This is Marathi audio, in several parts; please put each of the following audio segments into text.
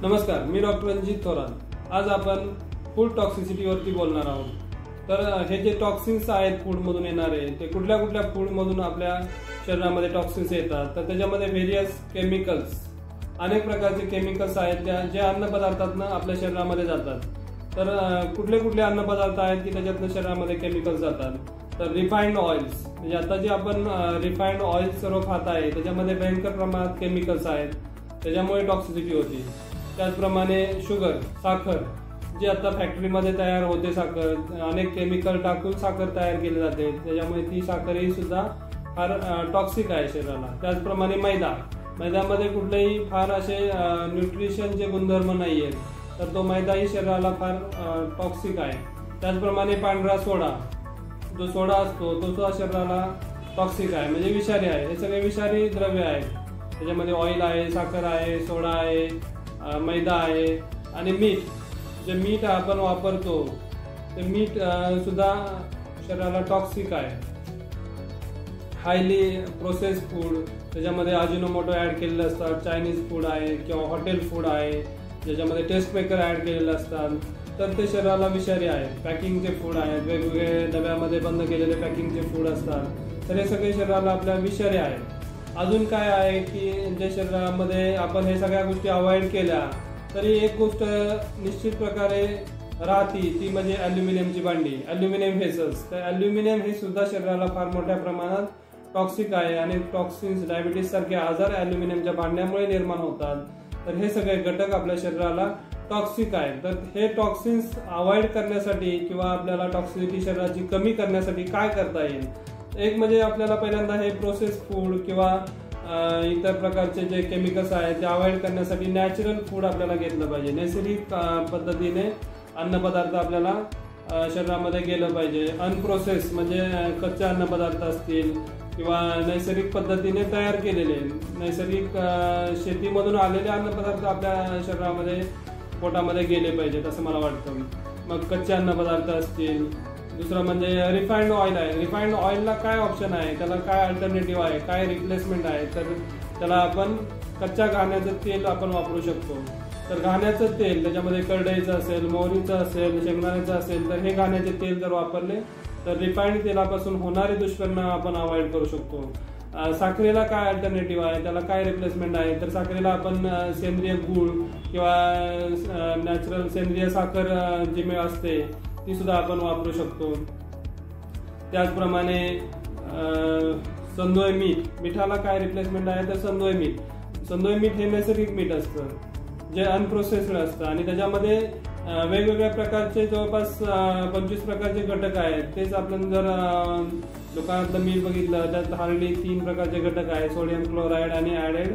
नमस्कार, मी डॉक्टर रणजित थोरात। आज आपण फूड टॉक्सिसिटीवरती बोलणार आहोत। तर हे जे टॉक्सिन्स आहेत फूडमधून येणारे, ते कुठल्या कुठल्या फूडमधून आपल्या शरीरामध्ये टॉक्सिन्स येतात, तर त्याच्यामध्ये व्हेरियस केमिकल्स, अनेक प्रकारचे केमिकल्स आहेत जे अन्नपदार्थातून आपल्या शरीरामध्ये जातात। तर कुठले कुठले अन्नपदार्थ आहेत की त्याच्यातून शरीरामध्ये केमिकल्स जातात? तर रिफाइंड ऑइल्स, म्हणजे आता जे आपण रिफाइंड ऑइल सर्व खात आहे त्याच्यामध्ये भयंकर प्रमाणात केमिकल्स आहेत, त्याच्यामुळे टॉक्सिसिटी होती। त्याचप्रमाणे शुगर, साखर, जी आता फॅक्टरीमध्ये तयार होते साखर, अनेक केमिकल टाकून साखर तयार केली जाते, त्याच्यामुळे ती साखरही सुद्धा फार टॉक्सिक आहे शरीराला। त्याचप्रमाणे मैद्यामध्ये कुठलेही फार असे न्यूट्रिशनचे गुणधर्म नाही आहेत, तर तो मैदाही शरीराला फार टॉक्सिक आहे। त्याचप्रमाणे पांढरा सोडा, जो सोडा असतो तो सुद्धा शरीराला टॉक्सिक आहे, म्हणजे विषारी आहे। हे सगळे विषारी द्रव्य आहेत, त्याच्यामध्ये ऑइल आहे, साखर आहे, सोडा आहे, मैदा आहे आणि मीठ, जे मीठ आपण वापरतो ते मीठ सुद्धा शरीराला टॉक्सिक आहे। हायली प्रोसेस फूड, त्याच्यामध्ये अजिनोमोटो ऍड केलेले असतात, चायनीज फूड आहे किंवा हॉटेल फूड आहे ज्याच्यामध्ये टेस्ट मेकर ऍड केलेले असतात, तर ते शरीराला विषारी आहे। पॅकिंगचे फूड आहेत, वेगवेगळे डब्यामध्ये बंद केलेले पॅकिंगचे फूड असतात, तर हे सगळे शरीराला आपल्या विषारी आहे। अजून काय आहे की जे शरीरामध्ये आपण हे सगळ्या गोष्टी अवॉइड केल्या तरी एक गोष्ट निश्चित प्रकारे राहती, ती म्हणजे अल्युमिनियमची भांडी, अल्युमिनियम व्हेसल्स। तर अल्युमिनियम हे सुद्धा शरीराला फार मोठ्या प्रमाणात टॉक्सिक आहे आणि टॉक्सिन्स, डायबिटीस सारखे आजार अल्युमिनियमच्या भांड्यामुळे निर्माण होतात। तर हे सगळे घटक आपल्या शरीराला टॉक्सिक आहेत। तर हे टॉक्सिन्स अवॉइड करण्यासाठी किंवा आपल्याला टॉक्सिसिटी शरीराची कमी करण्यासाठी काय करता येईल? एक म्हणजे आपल्याला पहिल्यांदा हे प्रोसेस फूड किंवा इतर प्रकारचे जे केमिकल्स आहेत ते अवॉइड करण्यासाठी नॅचरल फूड आपल्याला घेतलं पाहिजे। नैसर्गिक पद्धतीने अन्नपदार्थ आपल्याला शरीरामध्ये गेलं पाहिजे। अनप्रोसेस म्हणजे कच्चे अन्नपदार्थ असतील किंवा नैसर्गिक पद्धतीने तयार केलेले, नैसर्गिक शेतीमधून आलेले अन्नपदार्थ आपल्या शरीरामध्ये, पोटामध्ये गेले पाहिजेत असं मला वाटतं। मग कच्चे अन्नपदार्थ असतील। दुसरं म्हणजे रिफाइंड ऑइल आहे। रिफाइंड ऑइलला काय ऑप्शन आहे, त्याला काय अल्टरनेटिव्ह आहे, काय रिप्लेसमेंट आहे? तर त्याला आपण कच्च्या घाण्याचं तेल आपण वापरू शकतो। तर घाण्याचं तेल, त्याच्यामध्ये करडईचं असेल, मोहरीचं असेल, शेंगदाण्याचं असेल, तर हे घाण्याचे तेल जर वापरले तर रिफाइंड तेलापासून होणारे दुष्परिणाम आपण अवॉइड करू शकतो। साखरेला काय अल्टरनेटिव्ह आहे, त्याला काय रिप्लेसमेंट आहे? तर साखरेला आपण सेंद्रिय गूळ किंवा नॅचरल सेंद्रिय साखर जी असते ती सुद्धा आपण वापरू शकतो। त्याचप्रमाणे संदोय मीठ, मिठाला काय रिप्लेसमेंट आहे? तर संदोय मीठ। संदोय मीठ हे नैसर्गिक मीठ असतं जे अनप्रोसेस्ड असतं आणि त्याच्यामध्ये वेगवेगळ्या प्रकारचे जवळपास 25 प्रकारचे घटक आहेत। तेच आपण जर दुकानातलं मीठ बघितलं त्यात हार्डली 3 प्रकारचे घटक आहेत, सोडियम क्लोराईड आणि ऍडेड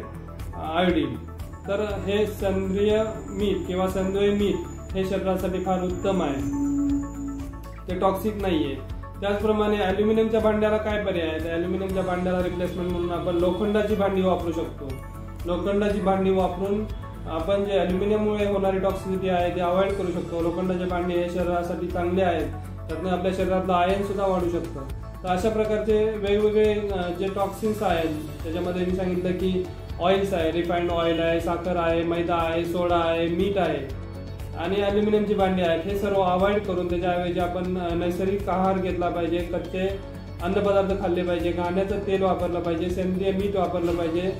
आयोडीन। तर हे सेंद्रिय मीठ किंवा संदोय मीठ हे शरीरासाठी फार उत्तम आहे, ते टॉक्सिक नाहीये। त्याचप्रमाणे अल्युमिनियमच्या भांड्याला काय पर्याय आहे? तर अल्युमिनियमच्या भांड्याला रिप्लेसमेंट म्हणून आपण लोखंडाची भांडी वापरू शकतो। लोखंडाची भांडी वापरून आपण जे अल्युमिनियममुळे होणारी टॉक्सिसिटी आहे ते अवॉइड करू शकतो। लोखंडाचे भांडे हे शरीरासाठी चांगले आहेत, त्यातून आपल्या शरीरातलं आयर्न सुद्धा वाढू शकतं। तर अशा प्रकारचे वेगवेगळे जे टॉक्सिन्स आहेत, त्याच्यामध्ये मी सांगितलं की ऑइल्स आहे, रिफाइंड ऑइल आहे, साखर आहे, मैदा आहे, सोडा आहे, मीठ आहे आणि अल्युमिनियमची भांडी आहेत, हे सर्व अवॉइड करून त्याच्याऐवजी आपण नैसर्गिक आहार घेतला पाहिजे, कच्चे अन्नपदार्थ खाल्ले पाहिजे, घाण्याचं तेल वापरलं पाहिजे, सेंद्रिय मीठ वापरलं पाहिजे।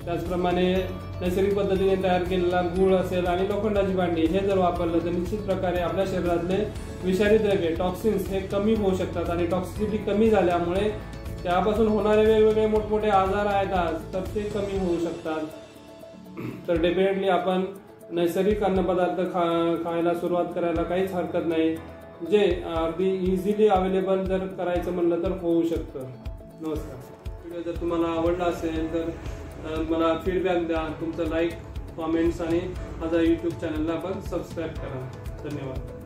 त्याचप्रमाणे नैसर्गिक पद्धतीने तयार केलेला गूळ असेल आणि लोखंडाची भांडी हे जर वापरलं तर निश्चित प्रकारे आपल्या शरीरातले विषारी द्रव्ये, टॉक्सिन्स हे कमी होऊ शकतात आणि टॉक्सिसिटी कमी झाल्यामुळे त्यापासून होणारे वेगवेगळे मोठमोठे आजार आहेत आज, तर ते कमी होऊ शकतात। तर डेफिनेटली आपण नैसर्गिक अन्नपदार्थ खायला सुरुवात करायला काहीच हरकत नाही, जे अगदी इझिली अवेलेबल जर करायचं म्हणलं तर होऊ शकतं। नमस्कार। व्हिडिओ जर तुम्हाला आवडला असेल तर मला फीडबॅक द्या, तुमचं लाईक, कॉमेंट्स आणि माझा यूट्यूब चॅनलला पण सबस्क्राईब करा। धन्यवाद।